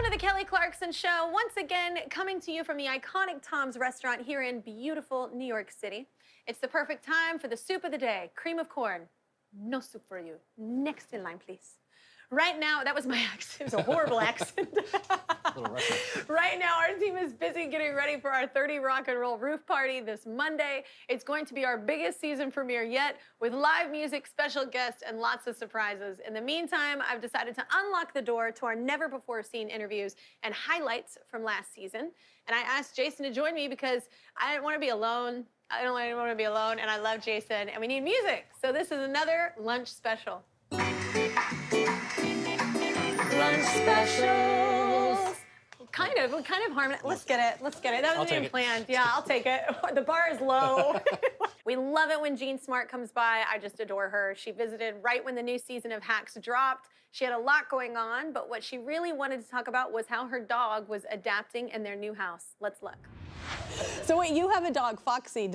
Welcome to the Kelly Clarkson Show. Once again, coming to you from the iconic Tom's restaurant here in beautiful New York City. It's the perfect time for the soup of the day. Cream of corn. No soup for you. Next in line, please. Right now, that was my accent. It was a horrible accent. Right now, our team is busy getting ready for our 30 Rock and Roll roof party this Monday. It's going to be our biggest season premiere yet, with live music, special guests, and lots of surprises. In the meantime, I've decided to unlock the door to our never-before-seen interviews and highlights from last season. And I asked Jason to join me because I didn't want to be alone. I don't want to be alone, and I love Jason, and we need music. So this is another lunch special. Lunch specials. Kind of harmonious. Let's get it. That wasn't even planned. Yeah, I'll take it. The bar is low. We love it when Jean Smart comes by. I just adore her. She visited right when the new season of Hacks dropped. She had a lot going on, but what she really wanted to talk about was how her dog was adapting in their new house. Let's look. So wait, you have a dog, Foxy.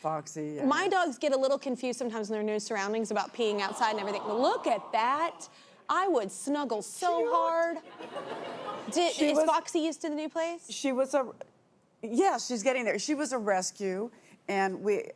Foxy, yeah. My dogs get a little confused sometimes in their new surroundings about peeing outside and everything. Look at that. I would snuggle so hard. Is Foxy used to the new place? Yeah, she's getting there. She was a rescue, and we're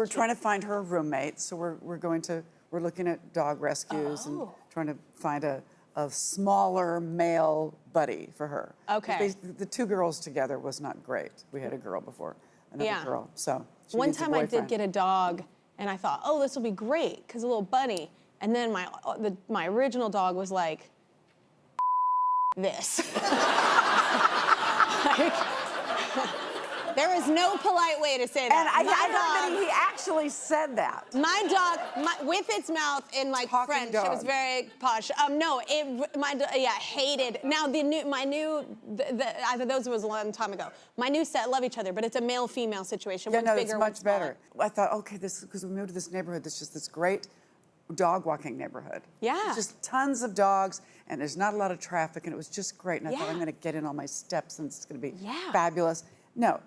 trying to find her roommate. So we're looking at dog rescues and trying to find a smaller male buddy for her. Okay. The two girls together was not great. We had a girl before, another girl. So one time I did get a dog, and I thought, oh, this will be great because a little bunny. And then my original dog was like this. There was no polite way to say that. And I heard that he actually said that. My dog, with its mouth in like Talking French, dog. it was very posh. No, hated. Now those was a long time ago. My new set love each other, but it's a male-female situation. Yeah, one's no, bigger, it's much better. I thought, okay, because we moved to this neighborhood, that's just this great dog walking neighborhood. Yeah. It's just tons of dogs, and there's not a lot of traffic, and it was just great. And I thought, I'm going to get in all my steps, and it's going to be fabulous. No,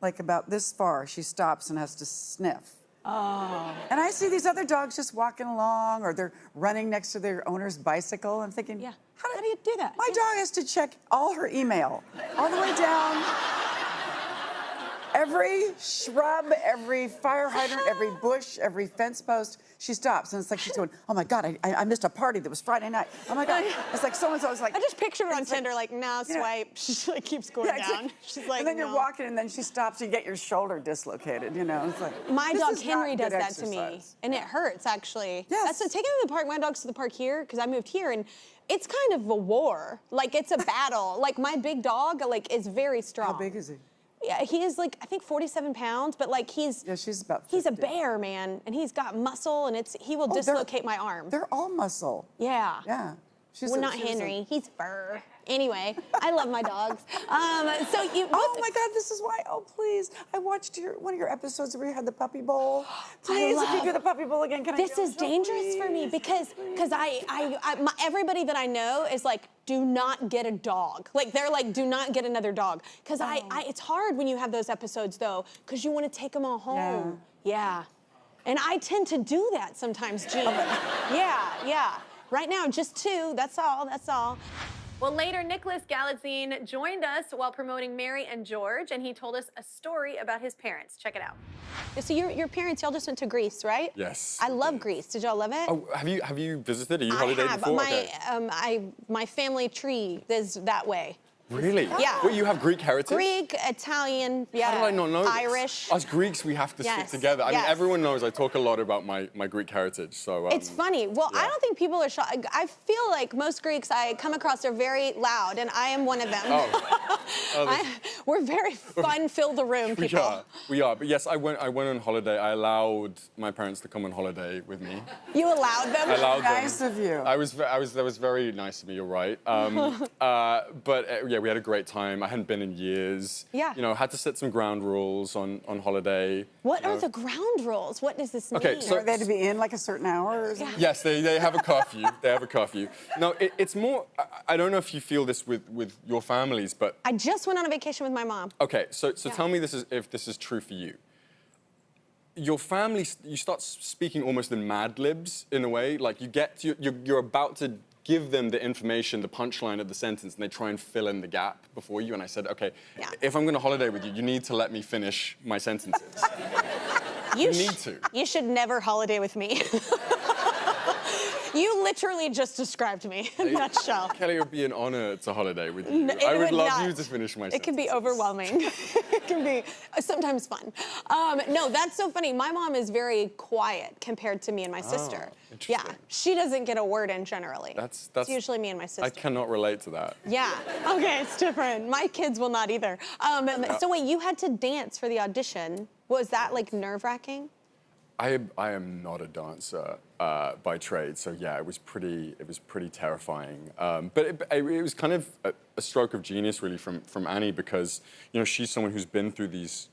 like about this far, she stops and has to sniff. Oh. And I see these other dogs just walking along, or they're running next to their owner's bicycle. I'm thinking, how do you do that? My dog has to check all her email, all the way down. Every shrub, every fire hydrant, every bush, every fence post, she stops. And it's like she's going, oh my God, I missed a party that was Friday night. Oh my God. It's like so-and-so was like. I just pictured her on Tinder, like, no, swipe. She like keeps going down. She's like, and then you're walking, and then she stops, you get your shoulder dislocated, you know? It's like, my dog Henry does that to me. And it hurts, actually. Yes. That's taking them to the park. My dog's to the park here, because I moved here, and it's kind of a war. Like, it's a battle. Like, my big dog, like, is very strong. How big is he? Yeah, he is like, I think 47 pounds, but like she's about 50. He's a bear, man, and he's got muscle, and he will dislocate my arm. They're all muscle. Yeah. Yeah. Not Henry, he's fur. Anyway, I love my dogs. Oh my God, this is why, please. I watched one of your episodes where you had the puppy bowl. Please, if you do the puppy bowl again, can I This is dangerous for me because everybody that I know is like, do not get a dog. Like, they're like, do not get another dog. Because it's hard when you have those episodes, though, because you want to take them all home. Yeah. And I tend to do that sometimes, Jean. Yeah. Right now, just 2, that's all. Well, later, Nicholas Galitzine joined us while promoting Mary and George, and he told us a story about his parents. Check it out. So your parents, y'all just went to Greece, right? Yes. I love Greece. Did y'all love it? Oh, have you visited? Are you holidayed before? My family tree is that way. Really? Yeah. Wait, you have Greek heritage? Greek, Italian, How did I not know Irish. This? Us Greeks, we have to stick together. I mean, everyone knows I talk a lot about my Greek heritage, so... it's funny. Well, I don't think people are shocked. I feel like most Greeks I come across are very loud, and I am one of them. We're very fun, fill the room people. We are. But yes, I went on holiday. I allowed my parents to come on holiday with me. You allowed them? I allowed them. Nice of you. That was very nice of me, you're right. Yeah, we had a great time. I hadn't been in years. Yeah. You know, had to set some ground rules on holiday. What are the ground rules? What does this mean? Okay, so are they to be in like a certain hour or something? Yes, they have a curfew. They have a curfew. No, it's more, I don't know if you feel this with your families, but... I just went on a vacation with my mom. Okay, so tell me if this is true for you. Your family, you start speaking almost in Mad Libs, in a way. Like, you're about to give them the information, the punchline of the sentence, and they try and fill in the gap before you. And I said, okay, if I'm going to holiday with you, you need to let me finish my sentences. You need to. You should never holiday with me. You literally just described me in a nutshell. Kelly, it would be an honor to holiday with you. I would love you to finish my sentences. It can be overwhelming. It can be sometimes fun. No, that's so funny. My mom is very quiet compared to me and my sister. Interesting. Yeah, she doesn't get a word in generally. That's it's usually me and my sister. I cannot relate to that. Yeah, okay, it's different. My kids will not either. So wait, you had to dance for the audition. Was that like nerve-wracking? I am not a dancer by trade, so yeah, it was pretty terrifying. But it was kind of a stroke of genius, really, from Annie, because she's someone who's been through these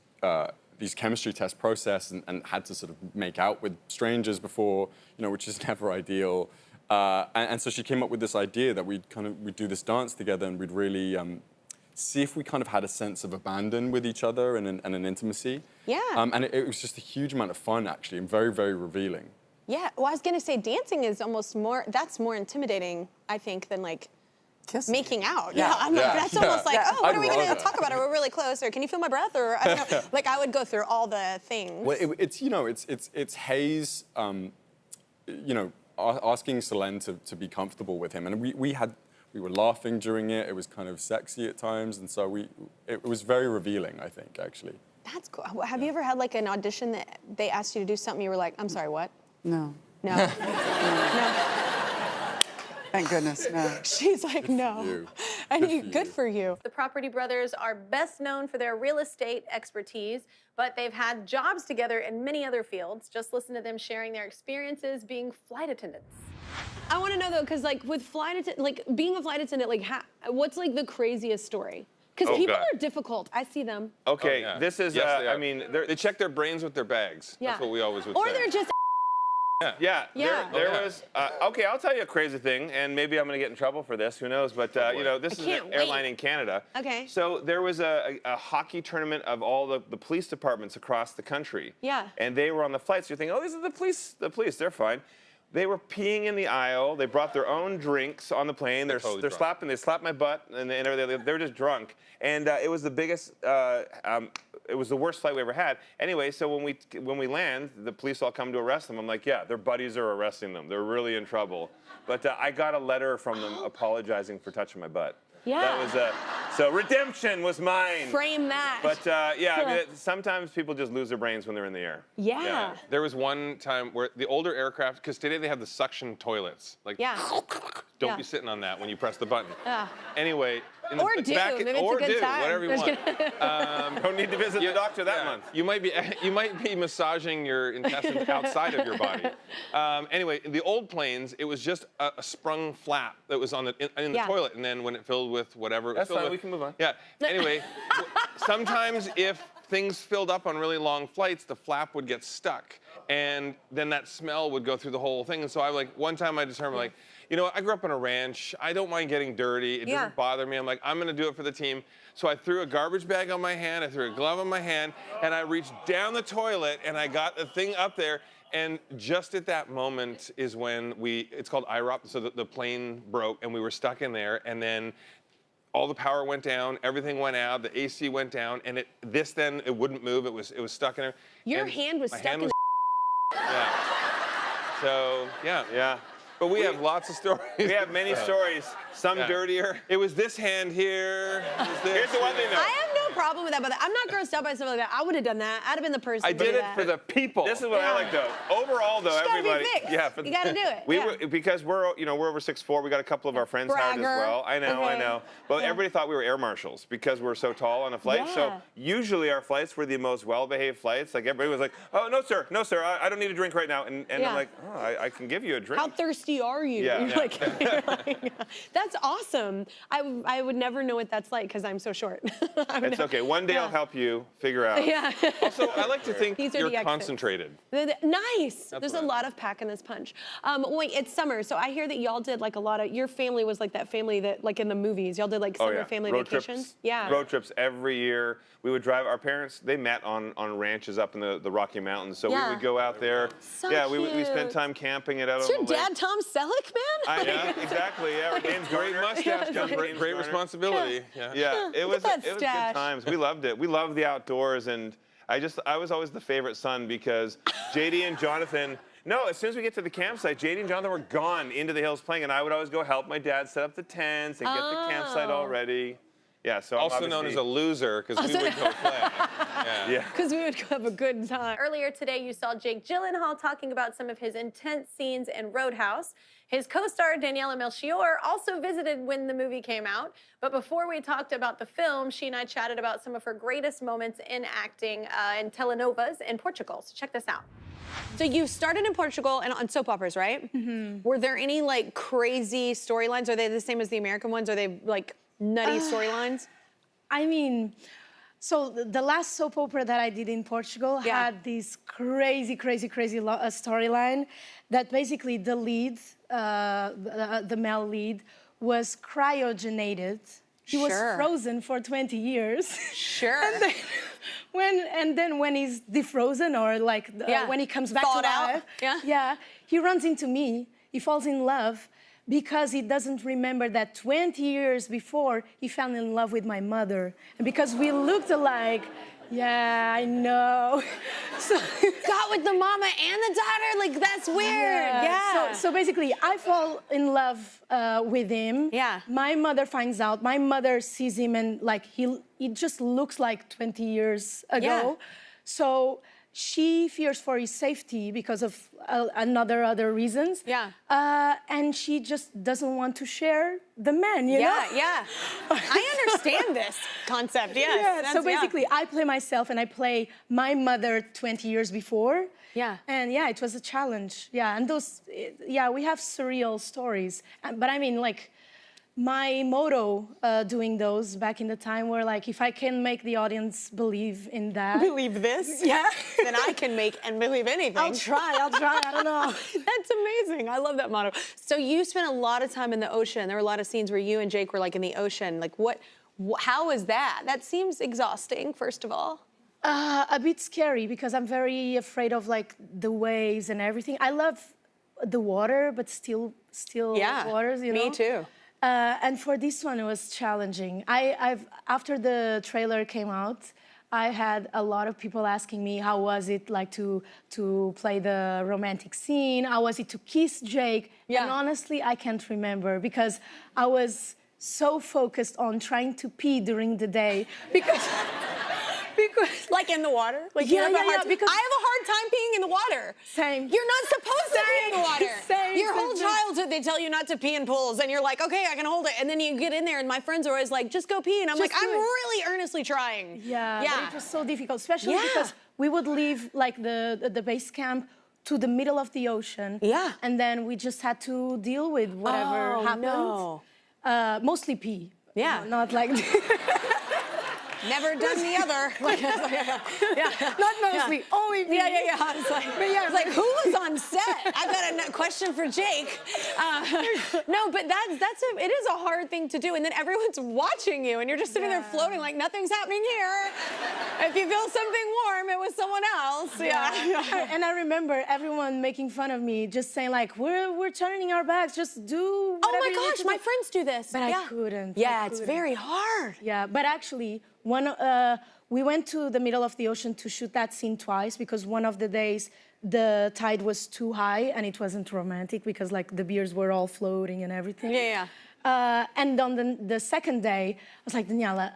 chemistry test process and had to sort of make out with strangers before, which is never ideal. And so she came up with this idea that we'd do this dance together, and we'd really see if we kind of had a sense of abandon with each other and an intimacy. Yeah. And it was just a huge amount of fun, actually, and very, very revealing. Yeah, well, I was gonna say dancing is almost that's more intimidating, I think, than like making out. Yeah, I'm like, that's almost like, oh, what are we gonna talk about? Are we really close? Or can you feel my breath? Or I don't know. Like, I would go through all the things. Well, it's Hayes, asking Selene to be comfortable with him, and we were laughing during it. It was kind of sexy at times, and so it was very revealing, I think, actually. That's cool. Have you ever had like an audition that they asked you to do something, you were like, I'm sorry, what? No. No. No. Thank goodness, no. She's like, no. Good for you. The Property Brothers are best known for their real estate expertise, but they've had jobs together in many other fields. Just listen to them sharing their experiences being flight attendants. I want to know though, because like with being a flight attendant, like what's like the craziest story? Because people are difficult. I see them. Okay, this is, I mean, they check their brains with their bags. Yeah. That's what we always would or say. Or they're just Yeah. There was, okay, I'll tell you a crazy thing, and maybe I'm going to get in trouble for this, who knows, but, this is an airline in Canada. Okay. So there was a hockey tournament of all the police departments across the country. Yeah. And they were on the flight, so you're thinking, oh, these are the police, they're fine. They were peeing in the aisle. They brought their own drinks on the plane. They slapped my butt, and they were just drunk. And it was the biggest, it was the worst flight we ever had. Anyway, so when we land, the police all come to arrest them. I'm like, yeah, their buddies are arresting them. They're really in trouble. But I got a letter from them apologizing for touching my butt. Yeah. That was so redemption was mine. Frame that. But yeah, I mean, sometimes people just lose their brains when they're in the air. Yeah. There was one time where the older aircraft, because today they have the suction toilets. Like, don't be sitting on that when you press the button. Anyway. Or do, maybe it's a good time. Whatever you want. Don't need to visit the doctor that month. You might be massaging your intestines outside of your body. Anyway, in the old planes, it was just a sprung flap that was on in the toilet, and then when it filled with whatever, that's fine. We can move on. Yeah. Anyway, sometimes if things filled up on really long flights, the flap would get stuck, and then that smell would go through the whole thing. And so one time I determined you know what, I grew up on a ranch. I don't mind getting dirty. It doesn't bother me. I'm like, I'm gonna do it for the team. So I threw a garbage bag on my hand, I threw a glove on my hand, and I reached down the toilet and I got the thing up there. And just at that moment is when it's called IROP, so the plane broke and we were stuck in there, and then all the power went down, everything went out, the AC went down, and it wouldn't move, it was stuck in there. Your hand was stuck in the Yeah. So, Yeah. But we have lots of stories. We have many stories, some dirtier. It was this hand here. Here's the one thing though. I have no problem with that, but I'm not grossed out by stuff like that. I would have done that. I'd have been the person. I to do did it that. for the people. This is what I like though. Overall though, It's gotta everybody. be fixed. Yeah, You gotta do it. Because we're over 6'4", we got a couple of our friends hired as well. I know. But everybody thought we were air marshals because we're so tall on a flight. Yeah. So usually our flights were the most well-behaved flights. Like everybody was like, oh no sir, I don't need a drink right now. And I'm like, oh, I can give you a drink. How thirsty are you? Yeah. You're like, that's awesome. I would never know what that's like because I'm so short. It's okay. Okay, one day I'll help you figure out. Yeah. Also, I like to think These are the you're exits. concentrated. Nice. There's a lot of pack in this punch. Wait, it's summer, so I hear that y'all did like a lot of. Your family was like that family that, like in the movies, y'all did like summer family road vacations. Trips. Yeah. Road trips every year. We would drive. Our parents, they met on ranches up in the Rocky Mountains, so we would go out there. So we spent time camping it out Is on your the lake. dad Tom Selleck, man? Yeah, exactly. Yeah, James Great Garner. mustache, great responsibility. Yeah, it was that good stash. times. We loved it. We loved the outdoors, and I was always the favorite son because JD and Jonathan. No, as soon as we get to the campsite, JD and Jonathan were gone into the hills playing, and I would always go help my dad set up the tents and get the campsite all ready. Yeah, so Also known as a loser because we would go play. Yeah. Because we would go have a good time. Earlier today, you saw Jake Gyllenhaal talking about some of his intense scenes in Roadhouse. His co-star, Daniela Melchior, also visited when the movie came out. But before we talked about the film, she and I chatted about some of her greatest moments in acting in telenovas in Portugal. So check this out. So you started in Portugal and on soap operas, right? Mm-hmm. Were there any like crazy storylines? Are they the same as the American ones? Are they like nutty storylines? I mean, so the last soap opera that I did in Portugal had this crazy storyline that basically the lead, the male lead, was cryogenated. He was frozen for 20 years. Sure. And then when he's defrozen or like when he comes back to life, he runs into me. He falls in love because he doesn't remember that 20 years before he fell in love with my mother. And because we looked alike, yeah, I know. So got with the mama and the daughter? Like, that's weird. Yeah. So basically, I fall in love with him. Yeah. My mother finds out. My mother sees him and like he just looks like 20 years ago. Yeah. So she fears for his safety because of other reasons. Yeah. And she just doesn't want to share the man, you know? Yeah. I understand this concept, yes. Yeah, so basically, I play myself and I play my mother 20 years before. Yeah. And yeah, it was a challenge. Yeah, and those, we have surreal stories. But I mean, like, my motto doing those back in the time were like, if I can make the audience believe in that. Believe this? Yeah. Then I can make and believe anything. I'll try, I don't know. That's amazing. I love that motto. So you spent a lot of time in the ocean. There were a lot of scenes where you and Jake were like in the ocean. Like how is that? That seems exhausting, first of all. A bit scary because I'm very afraid of like the waves and everything. I love the water, but still waters, you know? Me too. And for this one, it was challenging. After the trailer came out, I had a lot of people asking me how was it like to play the romantic scene? How was it to kiss Jake? Yeah. And honestly, I can't remember because I was so focused on trying to pee during the day because like in the water? Like because I have a hard time peeing in the water. Same. You're not supposed to pee in the water. Same. Your whole childhood, they tell you not to pee in pools, and you're like, okay, I can hold it. And then you get in there, and my friends are always like, just go pee. And I'm like, I'm really earnestly trying. Yeah. But it was so difficult, especially because we would leave like the base camp to the middle of the ocean. Yeah. And then we just had to deal with whatever happened. No. Mostly pee. Yeah. Not like... Never done the other. Not mostly, only me. Yeah. It's like, who was on set? I've got a question for Jake. No, but it is a hard thing to do, and then everyone's watching you, and you're just sitting there floating like nothing's happening here. If you feel something warm, it was someone else. Yeah. And I remember everyone making fun of me, just saying like, we're turning our backs, just do whatever. Oh my gosh, my friends do this. But I couldn't. Yeah, it's very hard. Yeah, but actually, we went to the middle of the ocean to shoot that scene twice because one of the days the tide was too high and it wasn't romantic because like the beers were all floating and everything. Yeah. And on the second day, I was like, Daniela,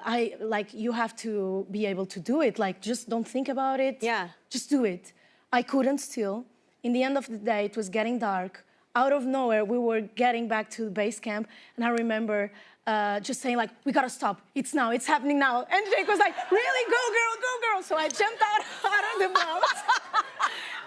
you have to be able to do it. Like, just don't think about it. Yeah. Just do it. I couldn't still. In the end of the day, it was getting dark. Out of nowhere, we were getting back to base camp, and I remember just saying like, we gotta stop. It's now, it's happening now. And Jake was like, really, go girl, go girl. So I jumped out of the boat.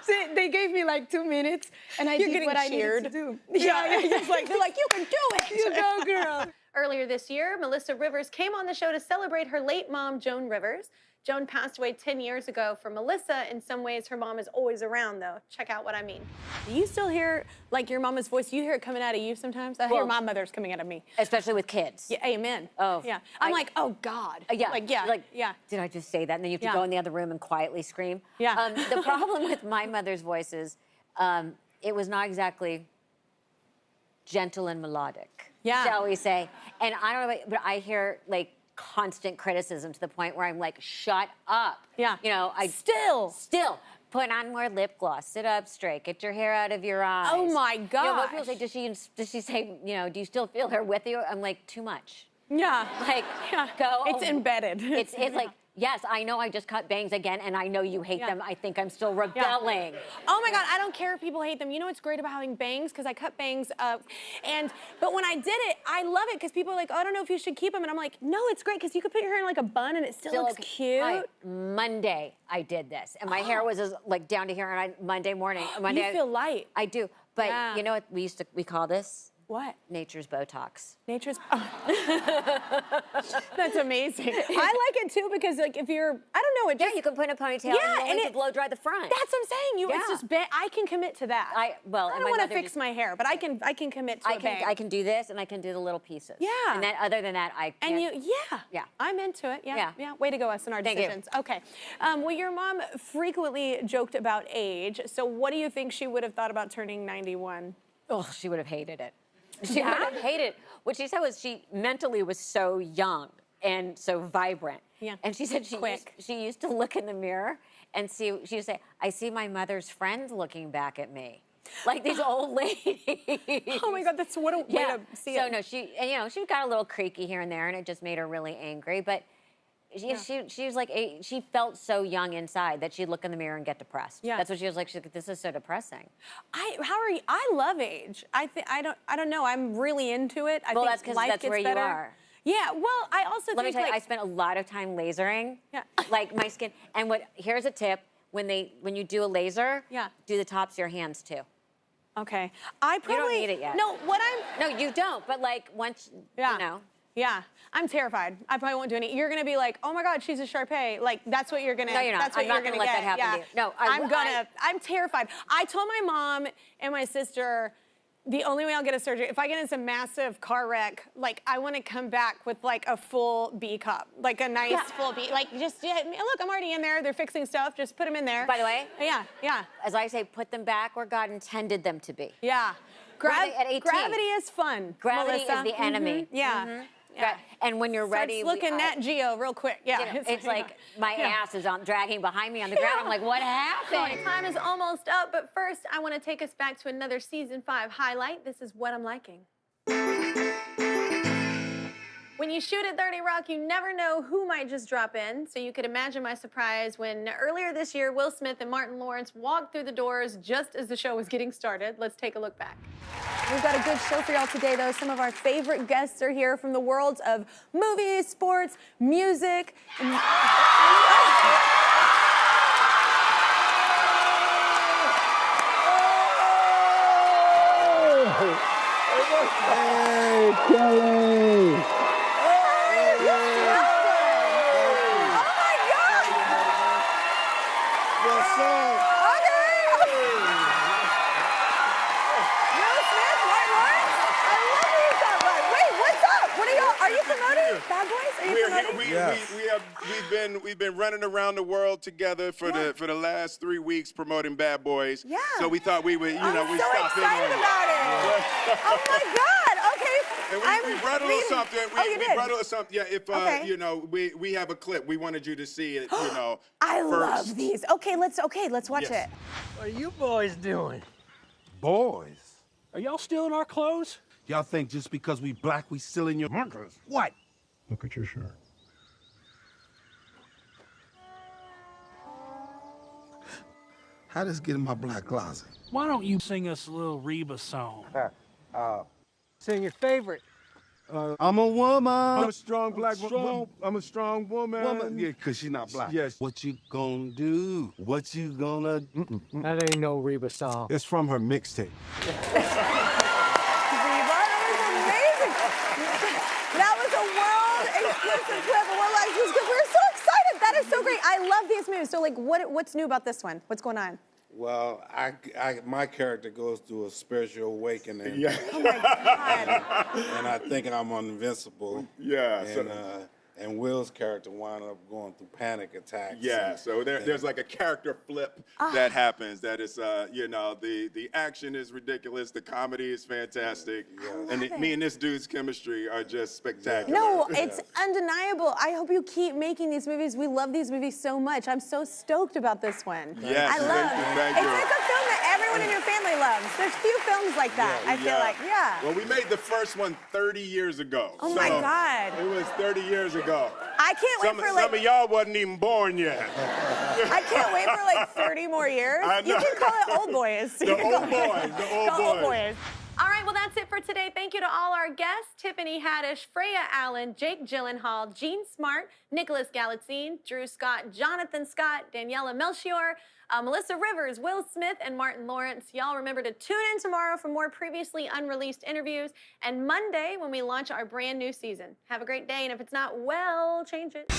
They gave me like 2 minutes, and I did what I needed to do. Yeah, they're like, you can do it. You go, girl. Earlier this year, Melissa Rivers came on the show to celebrate her late mom, Joan Rivers. Joan passed away 10 years ago. For Melissa, in some ways, her mom is always around, though. Check out what I mean. Do you still hear, like, your mama's voice? You hear it coming out of you sometimes? I hear my mother's coming out of me. Especially with kids. Yeah, amen. Oh. Yeah. I'm like, oh, God. Yeah. Like, yeah. Like, yeah. Did I just say that? And then you have to go in the other room and quietly scream. Yeah. The problem with my mother's voice is it was not exactly gentle and melodic, shall we say. And I don't know, but I hear, like, constant criticism to the point where I'm like, shut up. Yeah. You know, I still put on more lip gloss, sit up straight, get your hair out of your eyes. Oh my God. You know, most people say, does she say, you know, do you still feel her with you? I'm like, too much. Yeah. Like, go. It's embedded. It's like, yes, I know I just cut bangs again, and I know you hate them. I think I'm still rebelling. Oh my God, I don't care if people hate them. You know what's great about having bangs? Because I cut bangs up. But when I did it, I love it because people are like, oh, I don't know if you should keep them. And I'm like, no, it's great because you could put your hair in like a bun and it still looks cute. Right. Monday, I did this. And my hair was like down to here on Monday morning. Monday, You feel light. I do. But you know what we call this? What? Nature's Botox. Nature's. That's amazing. I like it too because, like, if you're, I don't know, it just. Yeah, you can put in a ponytail and it blow dry the front. That's what I'm saying. It's just I can commit to that. I don't want to fix my hair, but I can commit to a bang. I can do this and I can do the little pieces. Yeah. And then other than that, I can't. And yeah. I'm into it. Yeah. Way to go, us and our decisions. Okay. Well, your mom frequently joked about age. So what do you think she would have thought about turning 91? Oh, she would have hated it. She would have hated it. What she said was she mentally was so young and so vibrant. Yeah. And she said she used to look in the mirror and she would say, I see my mother's friends looking back at me. Like these old ladies. Oh my God, that's what a way to see it. So no, she got a little creaky here and there and it just made her really angry. But she was like, she felt so young inside that she'd look in the mirror and get depressed. Yeah. That's what she was like. She's like, this is so depressing. How are you? I love age. I don't know. I'm really into it. I think that's because that's where you are. Yeah. Well, I also Let me tell you, I spent a lot of time lasering. Yeah. Like my skin. And here's a tip: when you do a laser, do the tops of your hands too. Okay. I probably you don't need it yet. No, you don't. But like once you know. Yeah, I'm terrified. I probably won't do any. You're gonna be like, oh my God, she's a Sharpay. Like that's what you're gonna. No, you're not. That's what I'm not gonna let that happen to you. No, I'm terrified. I told my mom and my sister, the only way I'll get a surgery if I get in some massive car wreck. Like I want to come back with like a full B cup, like a nice full B. Like just look, I'm already in there. They're fixing stuff. Just put them in there. By the way. Yeah. As I say, put them back where God intended them to be. Yeah. At 18. Gravity is fun. Gravity Melissa. is the enemy. Mm-hmm. Yeah. Mm-hmm. Yeah. And when you're ready, looking at Geo real quick. Yeah, you know, it's like my ass is dragging behind me on the ground. I'm like, what happened? Time is almost up, but first I want to take us back to another season 5 highlight. This is What I'm Liking. When you shoot at 30 Rock, you never know who might just drop in, so you could imagine my surprise when earlier this year, Will Smith and Martin Lawrence walked through the doors just as the show was getting started. Let's take a look back. We've got a good show for y'all today, though. Some of our favorite guests are here from the worlds of movies, sports, music. Hey, Kelly! Are you promoting Bad Boys? Are you promoting? We've been running around the world together for the last 3 weeks promoting Bad Boys. Yeah. So we thought we would, we stop in. I'm so excited about it. Oh my God. Okay. And we brought a little something. We brought a little something. Yeah. If we have a clip, we wanted you to see it. I love these. Okay, let's watch it. What are you boys doing? Boys. Are y'all stealing our clothes? Y'all think just because we black, we still in your markers? What? Look at your shirt. How does get in my black closet? Why don't you sing us a little Reba song? Sing your favorite. I'm a woman. I'm a strong black woman. I'm a strong woman. Yeah, because she's not black. Yes. What you gonna do? What you gonna... That ain't no Reba song. It's from her mixtape. That was a world-exclusive clip, a world-exclusive clip. We're so excited. That is so great. I love these movies. So, like, what's new about this one? What's going on? Well, my character goes through a spiritual awakening. Yeah. Oh, my God. And I think I'm invincible. Yeah. And Will's character wound up going through panic attacks. Yeah, so there's like a character flip that happens. That is, you know, the action is ridiculous, the comedy is fantastic, and me and this dude's chemistry are just spectacular. No, it's undeniable. I hope you keep making these movies. We love these movies so much. I'm so stoked about this one. Yes, I love it. It's like a film that everyone in your family loves. There's few films like that, I feel like. Yeah. Well, we made the first one 30 years ago. Oh, my God. It was 30 years ago. I can't wait for like... Some of y'all wasn't even born yet. I can't wait for like 30 more years. You can call it Old Boys. The old boys. All right, well, that's it for today. Thank you to all our guests, Tiffany Haddish, Freya Allen, Jake Gyllenhaal, Gene Smart, Nicholas Galitzine, Drew Scott, Jonathan Scott, Daniela Melchior, Melissa Rivers, Will Smith, and Martin Lawrence. Y'all remember to tune in tomorrow for more previously unreleased interviews, and Monday when we launch our brand new season. Have a great day, and if it's not well, change it.